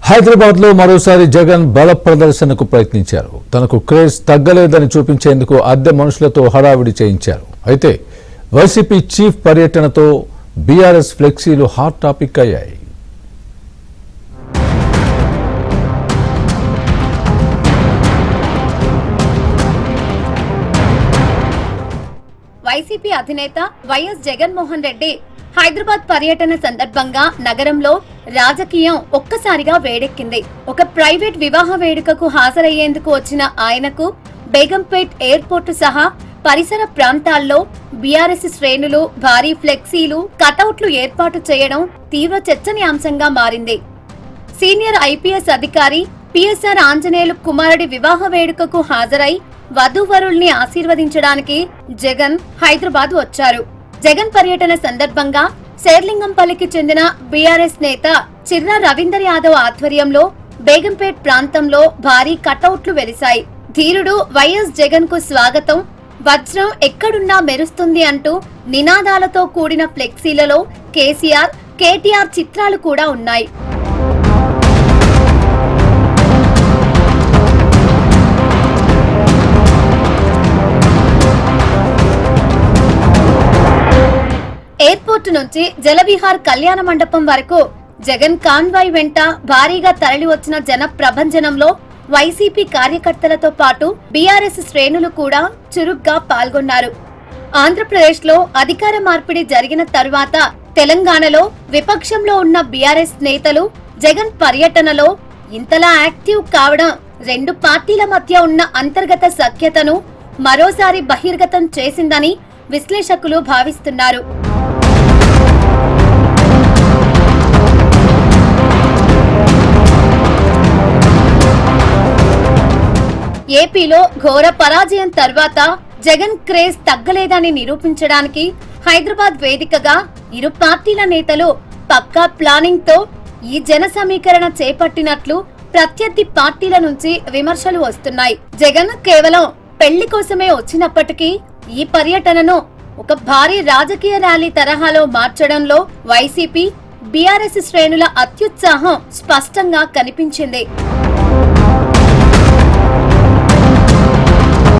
హైదరాబాద్ లో మరోసారి జగన్ బల ప్రదర్శనకు ప్రయత్నించారు. తనకు క్రేజ్ తగ్గలేదని చూపించేందుకు అద్దె మనుషులతో హడావిడి చేయించారు. అయితే వైసీపీ చీఫ్ పర్యటనతో బీఆర్ఎస్ ఫ్లెక్సీలు హాట్ టాపిక్ అయ్యాయి. వైసీపీ అధినేత వైఎస్ జగన్మోహన్ రెడ్డి హైదరాబాద్ పర్యటన సందర్భంగా నగరంలో రాజకీయం ఒక్కసారిగా వేడెక్కింది. ఒక ప్రైవేట్ వివాహ వేడుకకు హాజరయ్యేందుకు వచ్చిన ఆయనకు బేగంపేట్ ఎయిర్పోర్టు సహా పరిసర ప్రాంతాల్లో బీఆర్ఎస్ శ్రేణులు భారీ ఫ్లెక్సీలు, కటౌట్లు ఏర్పాటు చేయడం తీవ్ర చర్చనీయాంశంగా మారింది. సీనియర్ ఐపీఎస్ అధికారి పిఎస్ఆర్ ఆంజనేయులు కుమారుడి వివాహ వేడుకకు హాజరై వధూవరుల్ని ఆశీర్వదించడానికి జగన్ హైదరాబాద్ వచ్చారు. జగన్ పర్యటన సందర్భంగా శేర్లింగంపల్లికి చెందిన బీఆర్ఎస్ నేత చిర్రా రవీందర్ యాదవ్ ఆధ్వర్యంలో బేగంపేట్ ప్రాంతంలో భారీ కటౌట్లు వెలిశాయి. ధీరుడు వైఎస్ జగన్ కు స్వాగతం, వజ్రం ఎక్కడున్నా మెరుస్తుంది అంటూ నినాదాలతో కూడిన ఫ్లెక్సీలలో కేసీఆర్, కేటీఆర్ చిత్రాలు కూడా ఉన్నాయి. ఎయిర్పోర్టు నుంచి జలవిహార్ కళ్యాణ మండపం వరకు జగన్ కాన్వాయ్ వెంట భారీగా తరలి వచ్చిన జన ప్రభంజనంలో వైసీపీ కార్యకర్తలతో పాటు బీఆర్ఎస్ శ్రేణులు కూడా చురుగ్గా పాల్గొన్నారు. ఆంధ్రప్రదేశ్ లో అధికార మార్పిడి జరిగిన తరువాత తెలంగాణలో విపక్షంలో ఉన్న బీఆర్ఎస్ నేతలు జగన్ పర్యటనలో ఇంతలా యాక్టివ్ కావడం రెండు పార్టీల మధ్య ఉన్న అంతర్గత సఖ్యతను మరోసారి బహిర్గతం చేసిందని విశ్లేషకులు భావిస్తున్నారు. ఏపీలో ఘోర పరాజయం తర్వాత జగన్ క్రేజ్ తగ్గలేదని నిరూపించడానికి హైదరాబాద్ వేదికగా ఇరు పార్టీల నేతలు పక్కా ప్లానింగ్ తో ఈ జన సమీకరణ చేపట్టినట్లు ప్రత్యర్థి పార్టీల నుంచి విమర్శలు వస్తున్నాయి. జగన్ కేవలం పెళ్లి కోసమే వచ్చినప్పటికీ ఈ పర్యటనను ఒక భారీ రాజకీయ ర్యాలీ తరహాలో మార్చడంలో వైసీపీ, బీఆర్ఎస్ శ్రేణుల అత్యుత్సాహం స్పష్టంగా కనిపించింది.